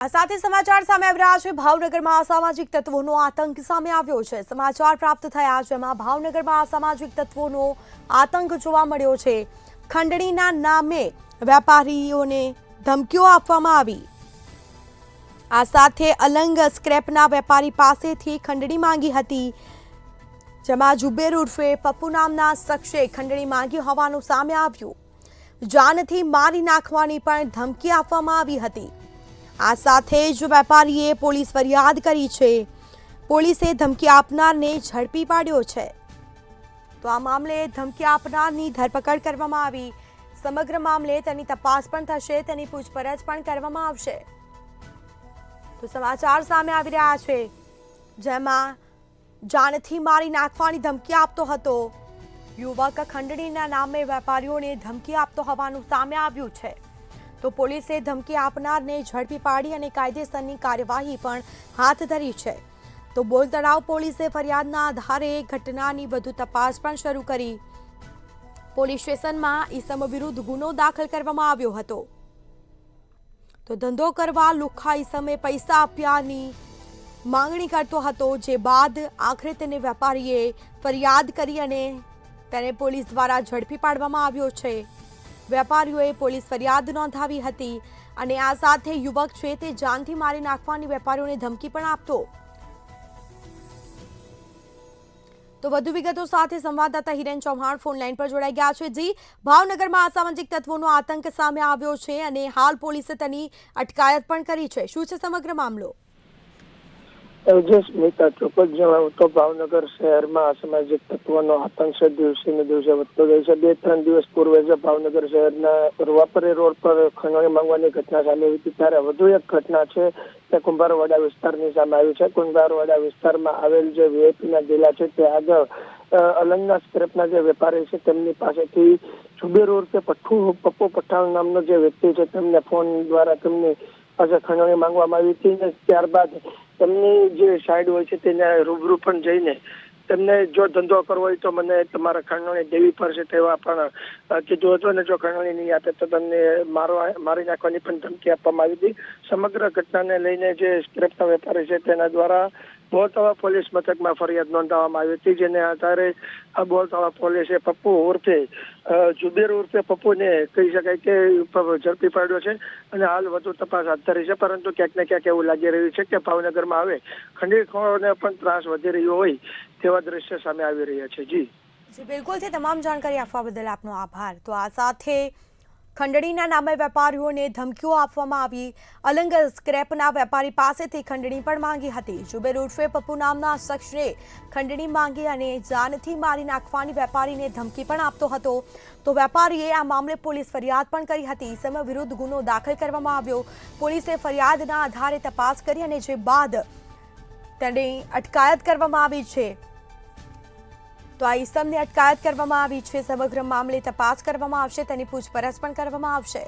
આ સાથે સમાચાર સામે આવી રહ્યા છે। ભાવનગરમાં અસામાજિક તત્વોનો આતંક સામે આવ્યો છે। સમાચાર પ્રાપ્ત થયા જેમાં ભાવનગરમાં અસામાજિક તત્વોનો આતંક જોવા મળ્યો છે। ખંડણીના નામે વેપારીઓને ધમકીઓ આપવામાં આવી। આ સાથે અલંગ સ્ક્રેપના વેપારી પાસેથી ખંડણી માંગી હતી, જેમાં જુબેર ઉર્ફે પપ્પુ નામના શખ્સે ખંડણી માંગી હોવાનું સામે આવ્યું। જાનથી મારી નાખવાની પણ ધમકી આપવામાં આવી હતી। આ સાથે જ વેપારીએ પોલીસ ફરિયાદ કરી છે। પોલીસે ધમકી આપનારને ઝડપી પાડ્યો છે। તો આ મામલે ધમકી આપનારની ધરપકડ કરવામાં આવી। સમગ્ર મામલે તેની તપાસ પણ થશે, તેની પૂછપરછ પણ કરવામાં આવશે। તો સમાચાર સામે આવી રહ્યા છે, જેમાં જાનથી મારી નાખવાની ધમકી આપતો હતો યુવક। ખંડણીના નામે વેપારીઓને ધમકી આપતો હોવાનું સામે આવ્યું છે। તો પોલીસે ધમકી આપનારને ઝડપી પાડી અને કાયદેસરની કાર્યવાહી પણ હાથ ધરી છે। તો બોલ તળાવ પોલીસે ફરિયાદના આધારે ઘટનાની વધુ તપાસ પણ શરૂ કરી। પોલીસ સ્ટેશનમાં ઈસમ વિરુદ્ધ ગુનો દાખલ કરવામાં આવ્યો હતો। તો ધંધો કરવા લુખ્ખા ઈસમે પૈસા આપ્યાની માંગણી કરતો હતો, જે બાદ આખરે તેને વેપારીએ ફરિયાદ કરી અને તેને પોલીસ દ્વારા ઝડપી પાડવામાં આવ્યો છે। વેપારીઓએ પોલીસ ફરિયાદ નોંધાવી હતી અને આ સાથે યુવક છે તે જાનથી મારી નાખવાની વેપારીઓને ધમકી પણ આપતો। તો વધુ વિગતો સાથે સંવાદદાતા હિરેન ચૌહાણ ફોન લાઈન પર જોડાઈ ગયા છે। જી, ભાવનગરમાં અસામાજિક તત્વોનો આતંક સામે આવ્યો છે અને હાલ પોલીસે તેની અટકાયત પણ કરી છે। શું છે સમગ્ર મામલો? સ્મિતા, ચોક્કસ જણાવું તો ભાવનગર શહેરમાં અસામાજિક તત્વોનો આતંક છે દિવસે ને દિવસે વધતો જાય છે। 2-3 દિવસ પૂર્વે જ ભાવનગર શહેરના રૂવાપરી રોડ પર ખંડણી માંગવાની ઘટના સામે આવી હતી, ત્યારે વધુ એક ઘટના છે તે કુંભારવાડા વિસ્તારની સામે આવી છે। કુંભારવાડા વિસ્તારમાં આવેલ જે વીઆઈપીના જિલ્લા છે તે આગળ અલંગના સ્ક્રેપના જે વેપારી છે તેમની પાસેથી જુબેર ઉર્ફે પપ્પુ પઠાણ નામનો જે વ્યક્તિ છે તેમને ફોન દ્વારા તેમની પાસે ખંડણી માંગવામાં આવી હતી અને ત્યારબાદ તેમની જે સાઈડ હોય છે તેને રૂબરૂ પણ જઈને તેમને જો ધંધો કરવો હોય તો મને તમારા ખંડણી દેવી પડશે તેવા પણ કીધું હતું અને જો ખંડણી નહીં આપે તો તમને મારી નાખવાની પણ ધમકી આપવામાં આવી હતી। સમગ્ર ઘટનાને લઈને જે સ્ક્રેપના વેપારી છે તેના દ્વારા બોલતળાવ પોલીસ મથકમાં ફરિયાદ નોંધાવવામાં આવી હતી, જેને આધારે આ બોલતળાવ પોલીસે પપ્પુ ઉર્ફે જુબેર ઉર્ફે પપ્પુને કહી શકાય કે ઝડપી પાડ્યો છે અને હાલ વધુ તપાસ હાથ ધરી છે। પરંતુ ક્યાંક ને ક્યાંક એવું લાગી રહ્યું છે કે ભાવનગરમાં હવે ખંડણીખોરોને પણ ત્રાસ વધી રહ્યો હોય તેવા દ્રશ્ય સામે આવી રહ્યા છે। જી બિલકુલ છે। તમામ જાણકારી આપવા બદલ આપનો આભાર। તો આ સાથે ખંડણીના નામે વેપારીઓને ધમકીઓ આપવામાં આવી। અલંગ સ્ક્રેપના વેપારી પાસેથી ખંડણી પણ માંગી હતી। જુબેર ઉર્ફે પપ્પુ નામના શખ્સે ખંડણી માંગી અને જાનથી મારી નાખવાની વેપારીને ધમકી પણ આપતો હતો। તો વેપારીએ આ મામલે પોલીસ ફરિયાદ પણ કરી હતી। ઈસમ વિરુદ્ધ ગુનો દાખલ કરવામાં આવ્યો। પોલીસે ફરિયાદના આધારે તપાસ કરી અને જે બાદ તેની અટકાયત કરવામાં આવી છે। તો આ ઈસમની અટકાયત કરવામાં આવી છે। સમગ્ર મામલે તપાસ કરવામાં આવશે, તેની પૂછપરછ પણ કરવામાં આવશે।